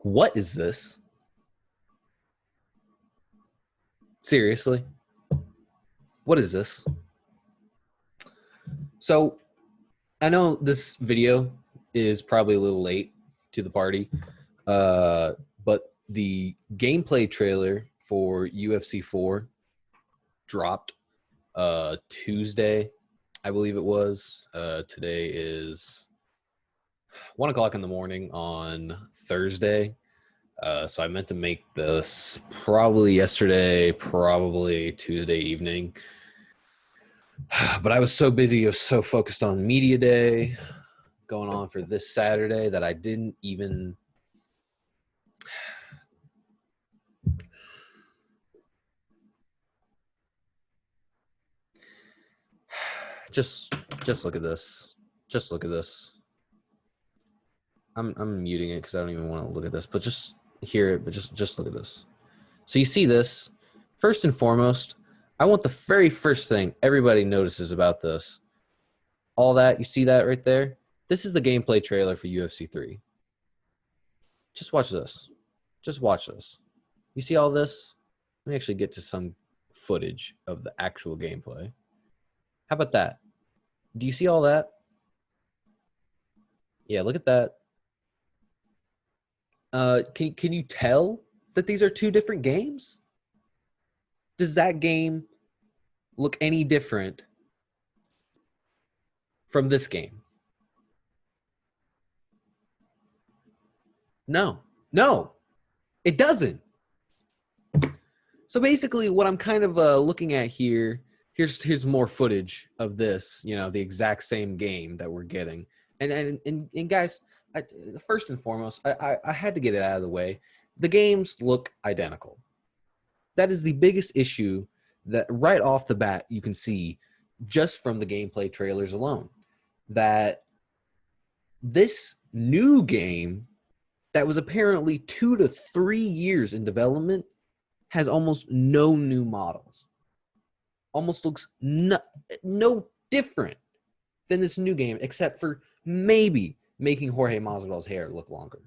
What is this? Seriously? What is this? So I know this video is probably a little late to the party, but the gameplay trailer for UFC 4 dropped Tuesday, I believe it was. Today is 1 o'clock in the morning on Thursday. So I meant to make this probably yesterday, probably Tuesday evening. But I was so busy, I was so focused on media day going on for this Saturday that I didn't even just look at this. Just look at this. I'm muting it because I don't even want to look at this, but just hear it, but just look at this. So you see this. First and foremost, I want the very first thing everybody notices about this. All that, you see that right there? This is the gameplay trailer for UFC 3. Just watch this. Just watch this. You see all this? Let me actually get to some footage of the actual gameplay. How about that? Do you see all that? Yeah, look at that. Can you tell that these are two different games? Does that game look any different from this game? No, it doesn't. So basically what I'm kind of looking at here, here's more footage of this, you know, the exact same game that we're getting. And guys, first and foremost, I had to get it out of the way. The games look identical. That is the biggest issue that right off the bat you can see just from the gameplay trailers alone. That this new game that was apparently 2 to 3 years in development has almost no new models. Almost looks no different than this new game, except for maybe making Jorge Masvidal's hair look longer.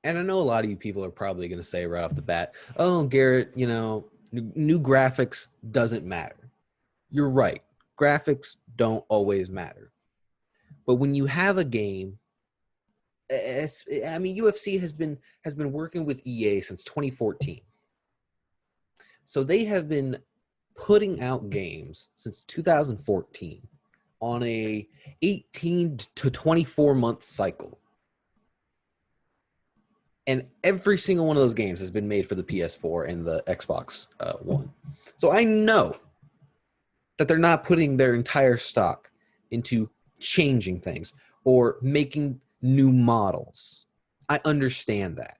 And I know a lot of you people are probably going to say right off the bat, oh, Garrett, you know, new graphics doesn't matter. You're right. Graphics don't always matter. But when you have a game, I mean, UFC has been working with EA since 2014. So they have been putting out games since 2014 on a 18 to 24 month cycle. And every single one of those games has been made for the PS4 and the Xbox One. So I know that they're not putting their entire stock into changing things or making new models. I understand that.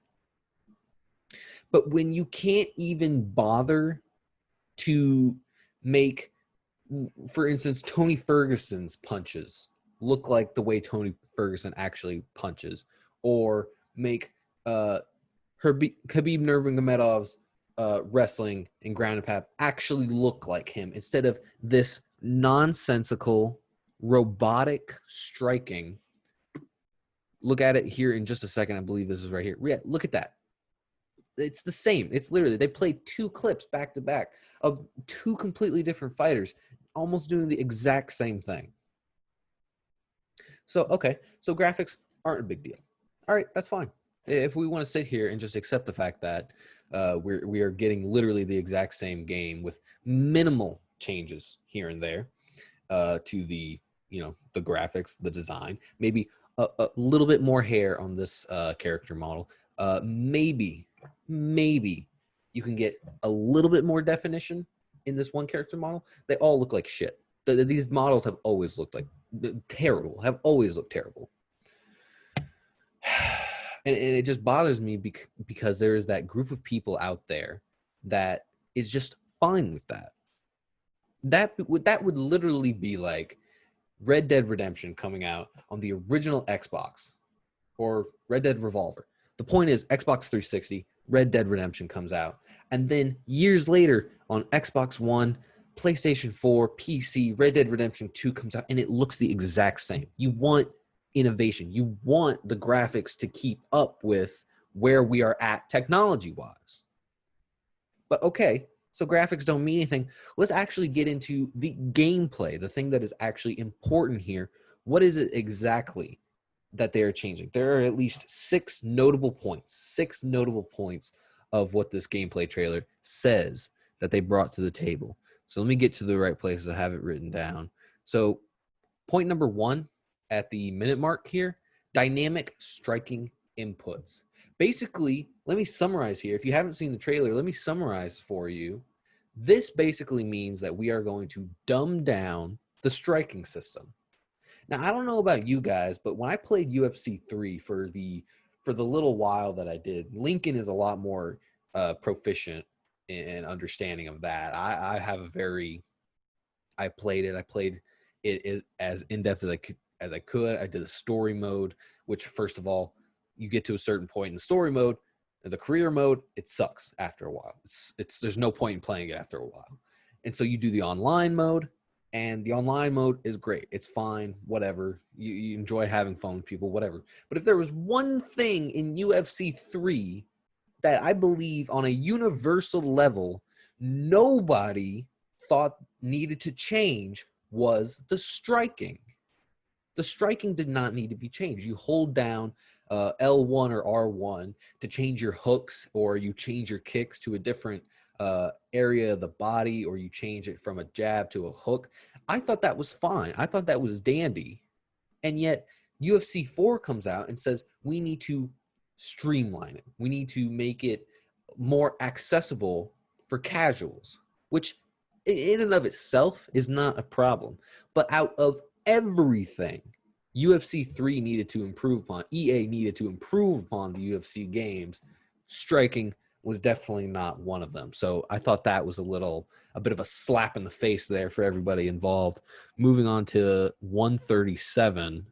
But when you can't even bother to make, for instance, Tony Ferguson's punches look like the way Tony Ferguson actually punches, or make Khabib Nurmagomedov's wrestling and ground and pound actually look like him instead of this nonsensical robotic striking. Look at it here in just a second. I believe this is right here. Yeah, look at that. It's the same. It's literally, they played 2 clips back to back of 2 completely different fighters almost doing the exact same thing. So, okay, so graphics aren't a big deal. All right, that's fine. If we want to sit here and just accept the fact that we are getting literally the exact same game with minimal changes here and there to the, you know, the graphics, the design, maybe a little bit more hair on this character model, maybe you can get a little bit more definition in this one character model. They all look like shit. These models have always looked like terrible, have always looked terrible. And it just bothers me because there is that group of people out there that is just fine with that. That would literally be like Red Dead Redemption coming out on the original Xbox or Red Dead Revolver. The point is, Xbox 360, Red Dead Redemption comes out. And then years later on Xbox One, PlayStation 4, PC, Red Dead Redemption 2 comes out and it looks the exact same. You want innovation. You want the graphics to keep up with where we are at technology-wise. But okay, so graphics don't mean anything. Let's actually get into the gameplay, the thing that is actually important here. What is it exactly that they are changing? There are at least six notable points of what this gameplay trailer says that they brought to the table. So let me get to the right places. I have it written down. So point number one at the minute mark here, dynamic striking inputs. Basically, let me summarize here. If you haven't seen the trailer, let me summarize for you. This basically means that we are going to dumb down the striking system. Now, I don't know about you guys, but when I played UFC 3 for the little while that I did, Lincoln is a lot more proficient in understanding of that. I have a very I played it as in depth as I could. I did the story mode, which first of all, you get to a certain point in the story mode. The career mode, it sucks after a while. It's there's no point in playing it after a while. And so you do the online mode, and the online mode is great. It's fine, whatever. You enjoy having fun with people, whatever. But if there was one thing in UFC 3 that I believe on a universal level nobody thought needed to change, was the striking. The striking did not need to be changed. You hold down L1 or R1 to change your hooks, or you change your kicks to a different area of the body, or you change it from a jab to a hook. I thought that was fine. I thought that was dandy. And yet UFC 4 comes out and says we need to streamline it. We need to make it more accessible for casuals, which in and of itself is not a problem. But out of everything UFC 3 needed to improve upon, EA needed to improve upon the UFC games, striking was definitely not one of them. So I thought that was a bit of a slap in the face there for everybody involved. Moving on to 137,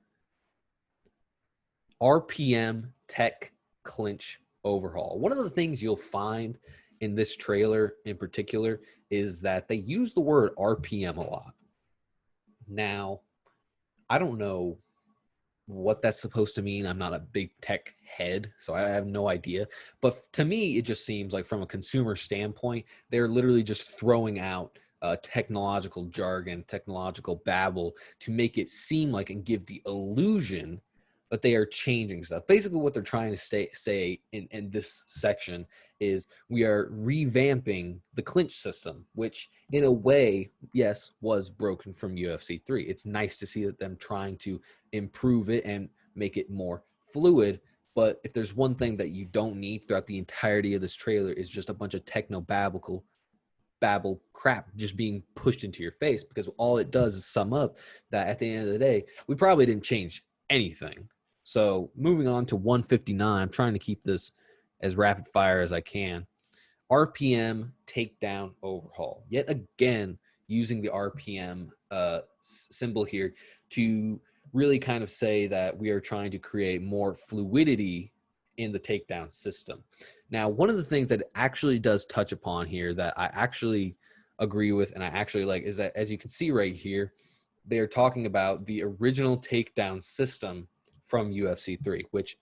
RPM Tech Clinch Overhaul. One of the things you'll find in this trailer in particular is that they use the word RPM a lot. Now, I don't know what that's supposed to mean. I'm not a big tech head, so I have no idea. But to me, it just seems like from a consumer standpoint, they're literally just throwing out technological jargon, technological babble to make it seem like and give the illusion that they are changing stuff. Basically, what they're trying to say in this section is we are revamping the clinch system, which in a way, yes, was broken from UFC 3. It's nice to see that them trying to improve it and make it more fluid. But if there's one thing that you don't need throughout the entirety of this trailer is just a bunch of babble crap just being pushed into your face, because all it does is sum up that at the end of the day, we probably didn't change anything. So moving on to 159, I'm trying to keep this as rapid fire as I can. RPM takedown overhaul. Yet again, using the RPM symbol here to really kind of say that we are trying to create more fluidity in the takedown system. Now, one of the things that it actually does touch upon here that I actually agree with and I actually like is that, as you can see right here, they're talking about the original takedown system from UFC 3, which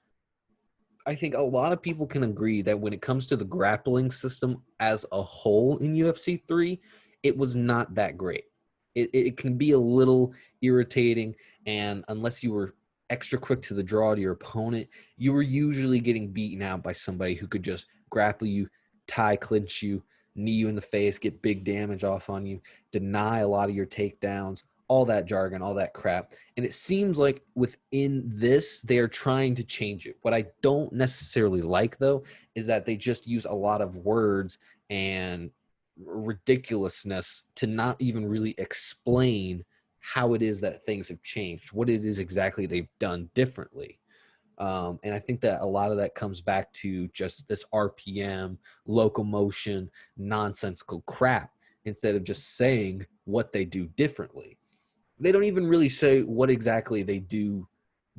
I think a lot of people can agree that when it comes to the grappling system as a whole in UFC 3, it was not that great. It can be a little irritating, and unless you were extra quick to the draw to your opponent, you were usually getting beaten out by somebody who could just grapple you, tie clinch you, knee you in the face, get big damage off on you, deny a lot of your takedowns, all that jargon, all that crap. And it seems like within this, they are trying to change it. What I don't necessarily like, though, is that they just use a lot of words and ridiculousness to not even really explain how it is that things have changed, what it is exactly they've done differently. And I think that a lot of that comes back to just this RPM, locomotion, nonsensical crap, instead of just saying what they do differently. They don't even really say what exactly they did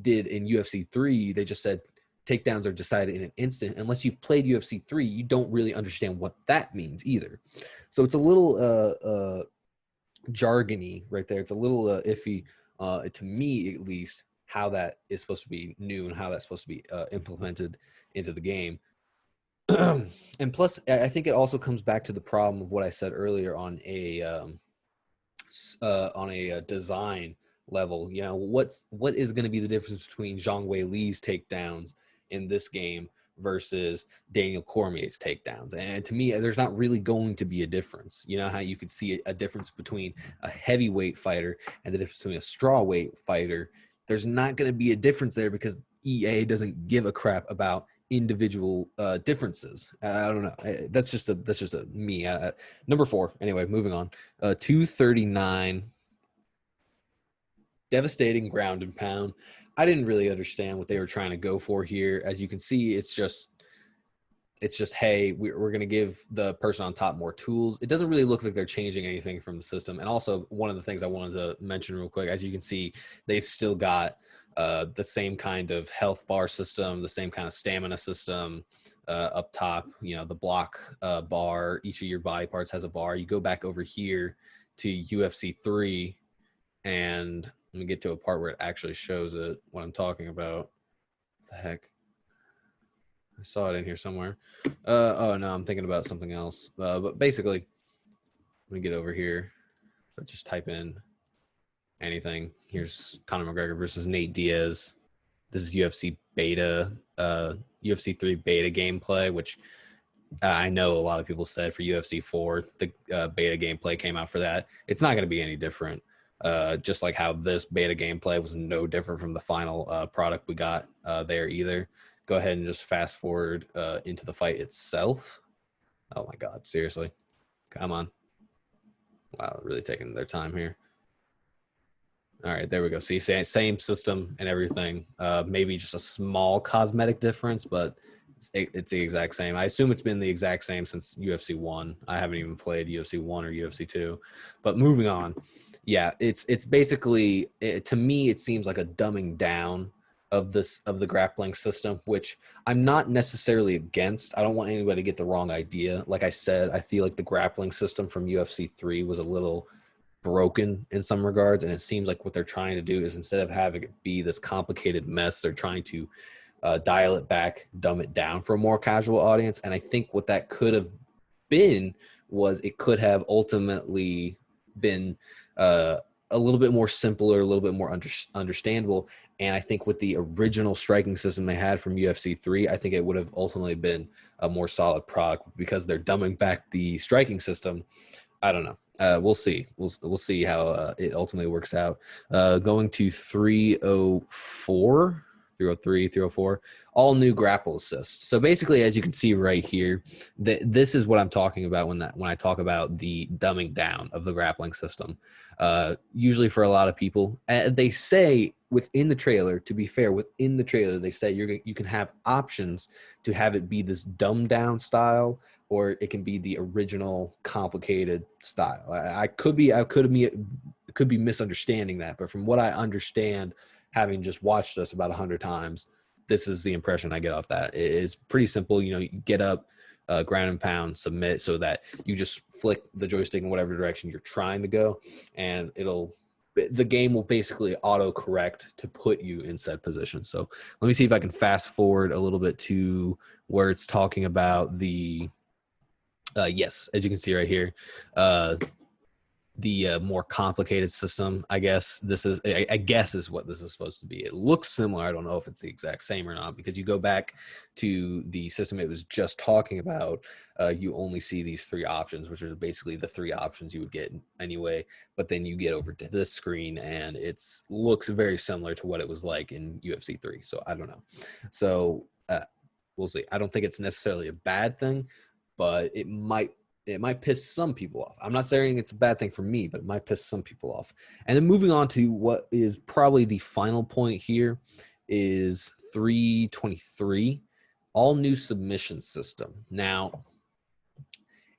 in UFC 3. They just said takedowns are decided in an instant. Unless you've played UFC 3, you don't really understand what that means either. So it's a little jargony right there. It's a little iffy to me, at least, how that is supposed to be new and how that's supposed to be implemented into the game. And plus, I think it also comes back to the problem of what I said earlier on a design level. You know, what is going to be the difference between Zhang Wei Li's takedowns in this game versus Daniel Cormier's takedowns? And to me, there's not really going to be a difference. You know how you could see a difference between a heavyweight fighter and the difference between a strawweight fighter. There's not going to be a difference there because EA doesn't give a crap about individual differences. I don't know. That's just a me. Number 4. Anyway, moving on. 239. Devastating ground and pound. I didn't really understand what they were trying to go for here. As you can see, it's just hey, we're going to give the person on top more tools. It doesn't really look like they're changing anything from the system. And also, one of the things I wanted to mention real quick, as you can see, they've still got the same kind of health bar system, the same kind of stamina system up top. You know, the block bar, each of your body parts has a bar. You go back over here to UFC 3, and let me get to a part where it actually shows it, what I'm talking about. What the heck? I saw it in here somewhere. Oh, no, I'm thinking about something else. But basically, let me get over here. But just type in anything. Here's Conor McGregor versus Nate Diaz. This is UFC beta, UFC 3 beta gameplay, which I know a lot of people said for UFC 4, the beta gameplay came out for that. It's not going to be any different. Just like how this beta gameplay was no different from the final product we got there either. Go ahead and just fast forward into the fight itself. Oh my God, seriously. Come on. Wow, really taking their time here. All right, there we go. See, same system and everything. Maybe just a small cosmetic difference, but it's the exact same. I assume it's been the exact same since UFC 1. I haven't even played UFC 1 or UFC 2. But moving on. Yeah, it's basically, to me, it seems like a dumbing down of the grappling system, which I'm not necessarily against. I don't want anybody to get the wrong idea. Like I said, I feel like the grappling system from UFC 3 was a little broken in some regards, and it seems like what they're trying to do is, instead of having it be this complicated mess, they're trying to dial it back, dumb it down for a more casual audience. And I think what that could have been was it could have ultimately been a little bit more simpler, a little bit more understandable. And I think with the original striking system they had from UFC 3, I think it would have ultimately been a more solid product. Because they're dumbing back the striking system, I don't know. We'll see. We'll see how it ultimately works out. Going to 304, 303, 304, all new grapple assist. So basically, as you can see right here, this is what I'm talking about when I talk about the dumbing down of the grappling system. Usually for a lot of people, they say within the trailer, to be fair, within the trailer, they say you can have options to have it be this dumbed down style, or it can be the original complicated style. I could be misunderstanding that, but from what I understand, having just watched this about 100 times, this is the impression I get off that. It is pretty simple. You know, you get up, ground and pound, submit, so that you just flick the joystick in whatever direction you're trying to go, and the game will basically auto correct to put you in said position. So let me see if I can fast forward a little bit to where it's talking about the yes, as you can see right here, the more complicated system. I guess I guess is what this is supposed to be. It looks similar. I don't know if it's the exact same or not, because you go back to the system it was just talking about, you only see these 3 options, which are basically the 3 options you would get anyway. But then you get over to this screen, and it looks very similar to what it was like in UFC 3. So I don't know. So we'll see. I don't think it's necessarily a bad thing, but it might piss some people off. I'm not saying it's a bad thing for me, but it might piss some people off. And then moving on to what is probably the final point here is 323, all new submission system. Now,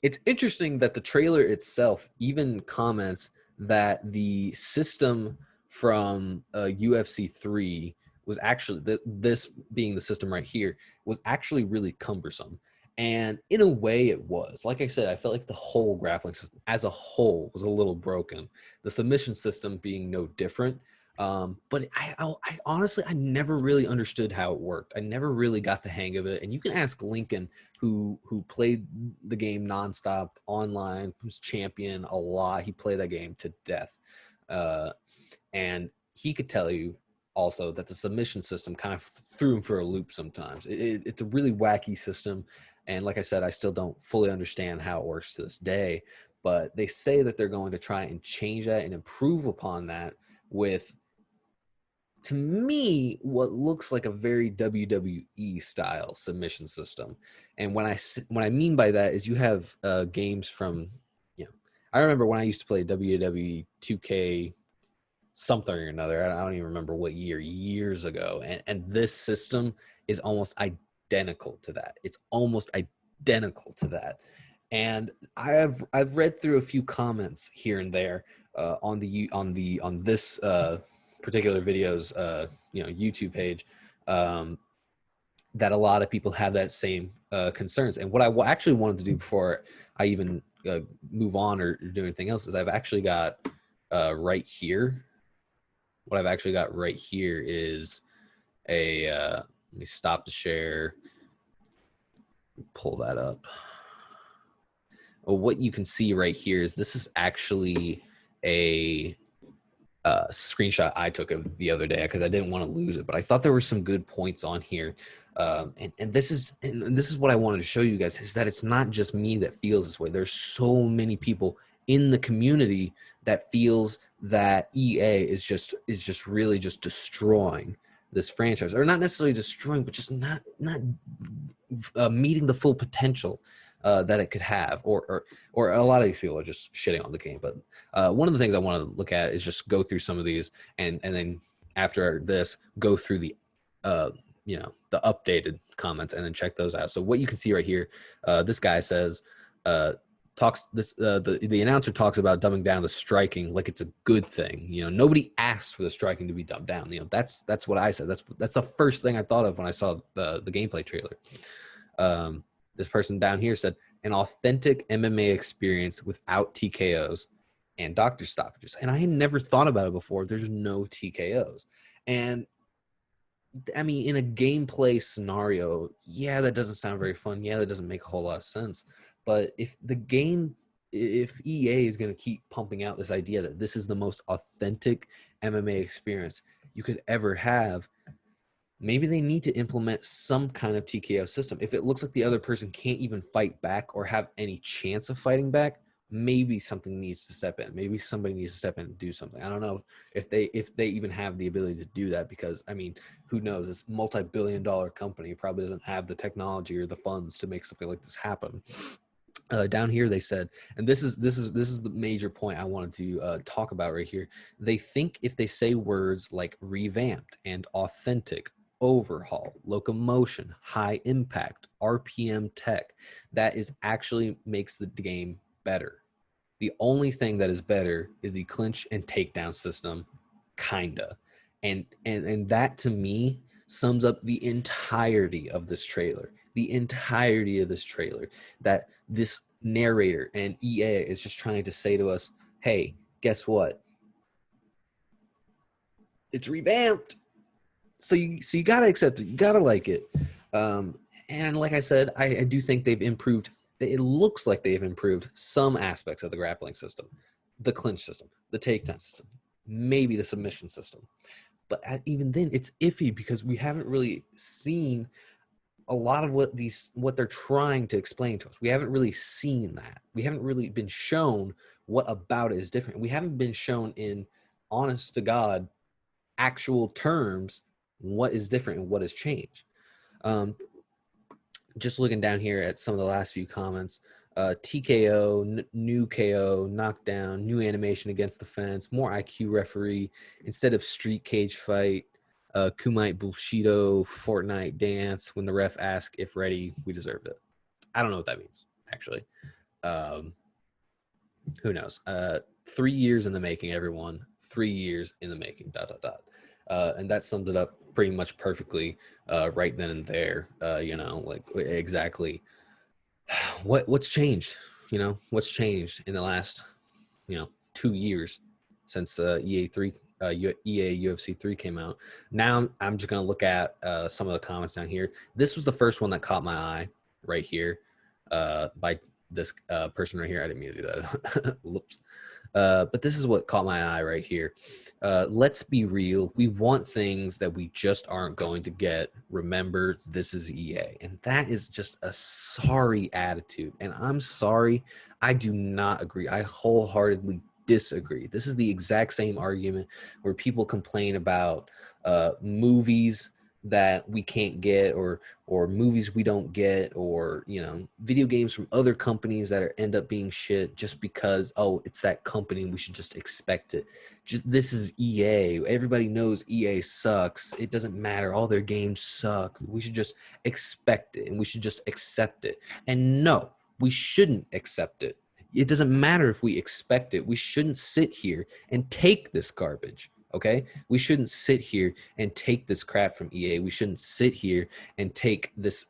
it's interesting that the trailer itself even comments that the system from UFC 3 was actually, this being the system right here, was actually really cumbersome. And in a way it was. Like I said, I felt like the whole grappling system as a whole was a little broken. The submission system being no different. But I honestly, I never really understood how it worked. I never really got the hang of it. And you can ask Lincoln, who played the game nonstop online, who's champion a lot. He played that game to death. And he could tell you also that the submission system kind of threw him for a loop sometimes. It's a really wacky system. And like I said, I still don't fully understand how it works to this day. But they say that they're going to try and change that and improve upon that with, to me, what looks like a very WWE style submission system. And when I mean by that is you have games from, you know, I remember when I used to play WWE 2K something or another. I don't even remember what year, years ago. And this system is almost identical to that. It's almost identical to that. And I've read through a few comments here and there on this particular video's YouTube page, that a lot of people have that same concerns. And what I actually wanted to do before I even move on or do anything else is I've actually got right here. What I've actually got right here is a, let me stop the share, pull that up. Well, what you can see right here is this is actually a screenshot I took of the other day because I didn't want to lose it, but I thought there were some good points on here. And this is what I wanted to show you guys, is that it's not just me that feels this way. There's so many people in the community that feels that EA is just really just destroying this franchise, or not necessarily destroying, but just not meeting the full potential that it could have, or a lot of these people are just shitting on the game. But one of the things I want to look at is just go through some of these, and then after this, go through the the updated comments and then check those out. So what you can see right here, this guy says, the announcer talks about dumbing down the striking like it's a good thing. Nobody asked for the striking to be dumbed down. That's what I said. That's the first thing I thought of when I saw the gameplay trailer. This person down here said, an authentic MMA experience without TKOs and doctor stoppages. And I had never thought about it before. There's no TKOs. And I mean, in a gameplay scenario, yeah, that doesn't sound very fun. Yeah, that doesn't make a whole lot of sense. But if EA is going to keep pumping out this idea that this is the most authentic MMA experience you could ever have, maybe they need to implement some kind of TKO system. If it looks like the other person can't even fight back or have any chance of fighting back, maybe something needs to step in. Maybe somebody needs to step in and do something. I don't know if they even have the ability to do that, because I mean, who knows? This multi-billion-dollar company probably doesn't have the technology or the funds to make something like this happen. Down here they said, and this is the major point I wanted to talk about right here. They think if they say words like revamped and authentic, overhaul, locomotion, high impact, RPM tech, that is actually makes the game better. The only thing that is better is the clinch and takedown system, kinda. And that to me sums up the entirety of this trailer. The entirety of this trailer, that this narrator and EA is just trying to say to us, hey, guess what? It's revamped. So you gotta accept it. You gotta like it. And like I said, I do think they've improved. It looks like they've improved some aspects of the grappling system, the clinch system, the takedown system, maybe the submission system. But even then, it's iffy because we haven't really seen a lot of what they're trying to explain to us. We haven't really seen that. We haven't really been shown what about it is different. We haven't been shown in honest to God actual terms what is different and what has changed. Just looking down here at some of the last few comments, TKO, new KO, knockdown, new animation against the fence, more IQ referee instead of street cage fight, Kumite Bushido, Fortnite dance. When the ref asks if ready, we deserved it. I don't know what that means, actually. Who knows? 3 years in the making, everyone. 3 years in the making, ... And that summed it up pretty much perfectly right then and there, like exactly What's changed? You know, what's changed in the last 2 years since EA UFC 3 came out. Now I'm just gonna look at some of the comments down here. This was the first one that caught my eye right here by this person right here. I didn't mean to do that. Whoops. But this is what caught my eye right here. Let's be real. We want things that we just aren't going to get. Remember, this is EA. And that is just a sorry attitude. And I'm sorry. I do not agree. I wholeheartedly disagree. This is the exact same argument where people complain about movies that we can't get, or movies we don't get, or video games from other companies that end up being shit just because, oh, it's that company, we should just expect it. Just, this is EA. Everybody knows EA sucks. It doesn't matter. All their games suck. We should just expect it, and we should just accept it. And no, we shouldn't accept it. It doesn't matter if we expect it. We shouldn't sit here and take this garbage. Okay, we shouldn't sit here and take this crap from EA. We shouldn't sit here and take this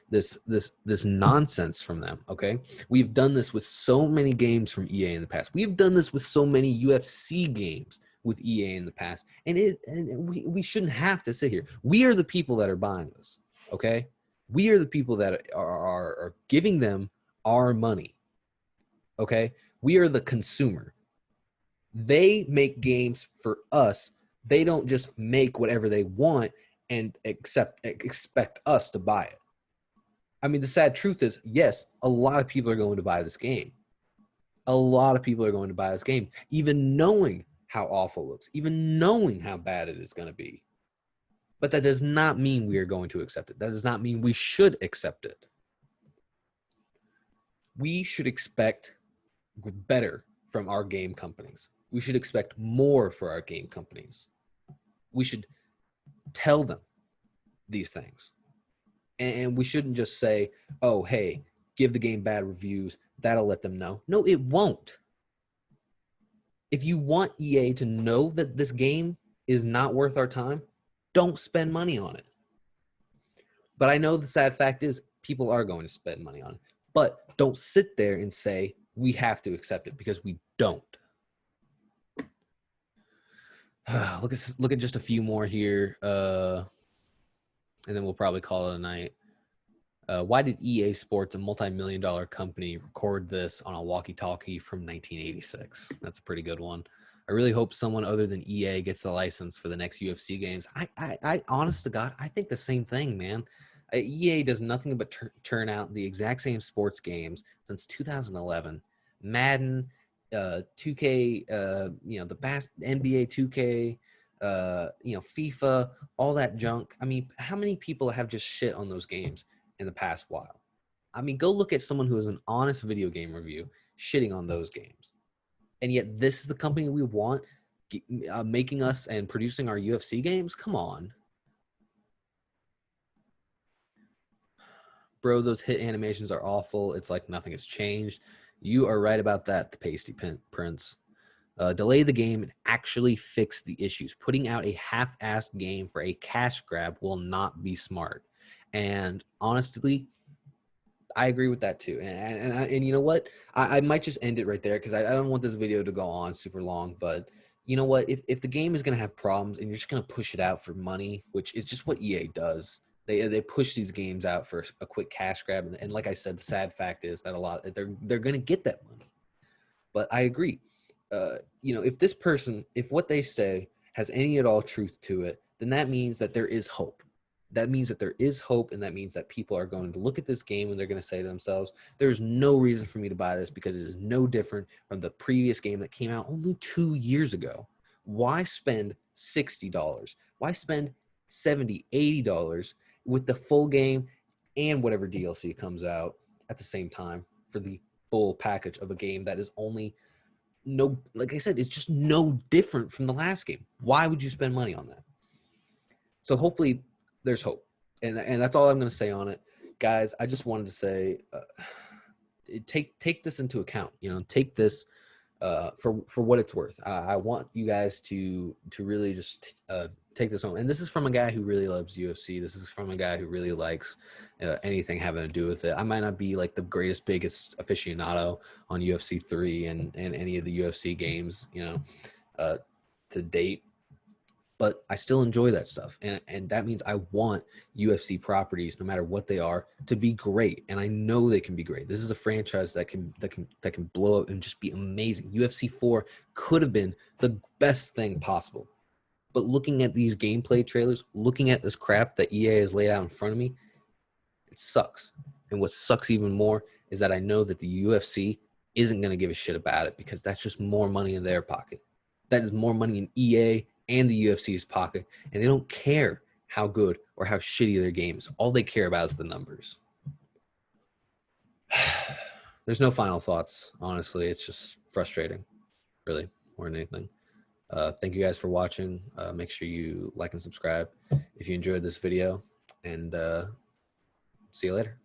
this nonsense from them. Okay, we've done this with so many games from EA in the past. We've done this with so many UFC games with EA in the past, and we shouldn't have to sit here. We are the people that are buying this. Okay, we are the people that are giving them our money. Okay, we are the consumer. They make games for us. They don't just make whatever they want and expect us to buy it. I mean, the sad truth is, yes, a lot of people are going to buy this game. A lot of people are going to buy this game, even knowing how awful it looks, even knowing how bad it is going to be. But that does not mean we are going to accept it. That does not mean we should accept it. We should expect better from our game companies. We should expect more for our game companies. We should tell them these things. And we shouldn't just say, oh, hey, give the game bad reviews. That'll let them know. No, it won't. If you want EA to know that this game is not worth our time, don't spend money on it. But I know the sad fact is people are going to spend money on it. But don't sit there and say, we have to accept it, because we don't. Look at just a few more here, and then we'll probably call it a night. Why did EA Sports, a multi-million-dollar company, record this on a walkie-talkie from 1986? That's a pretty good one. I really hope someone other than EA gets the license for the next UFC games. I honest to God, I think the same thing, man. EA does nothing but turn out the exact same sports games since 2011. Madden, 2K, the past NBA 2K, FIFA, all that junk. I mean, how many people have just shit on those games in the past while? I mean, go look at someone who is an honest video game review shitting on those games. And yet this is the company we want making us and producing our UFC games? Come on. Bro, those hit animations are awful. It's like nothing has changed. You are right about that, the Pasty Prince. Delay the game and actually fix the issues. Putting out a half-assed game for a cash grab will not be smart. And honestly, I agree with that too. And you know what? I might just end it right there, because I don't want this video to go on super long. But you know what? If the game is going to have problems and you're just going to push it out for money, which is just what EA does. They push these games out for a quick cash grab, and like I said, the sad fact is that they're going to get that money. But I agree. If what they say has any at all truth to it, then that means that there is hope. That means that there is hope, and that means that people are going to look at this game and they're going to say to themselves, there's no reason for me to buy this, because it is no different from the previous game that came out only 2 years ago. Why spend $60? Why spend $70, $80 with the full game and whatever DLC comes out at the same time for the full package of a game that is only like I said, it's just no different from the last game? Why would you spend money on that? So hopefully there's hope. And that's all I'm going to say on it. Guys, I just wanted to say, take this into account. Take this for what it's worth. I want you guys to really just take this home. And this is from a guy who really loves UFC. This is from a guy who really likes anything having to do with it. I might not be like the biggest aficionado on UFC 3 and any of the UFC games, you know, to date, but I still enjoy that stuff. And that means I want UFC properties, no matter what they are, to be great. And I know they can be great. This is a franchise that can blow up and just be amazing. UFC 4 could have been the best thing possible. But looking at these gameplay trailers, looking at this crap that EA has laid out in front of me, it sucks. And what sucks even more is that I know that the UFC isn't going to give a shit about it, because that's just more money in their pocket. That is more money in EA and the UFC's pocket, and they don't care how good or how shitty their game is. All they care about is the numbers. There's no final thoughts, honestly. It's just frustrating, really, more than anything. Thank you guys for watching. Make sure you like and subscribe if you enjoyed this video, and see you later.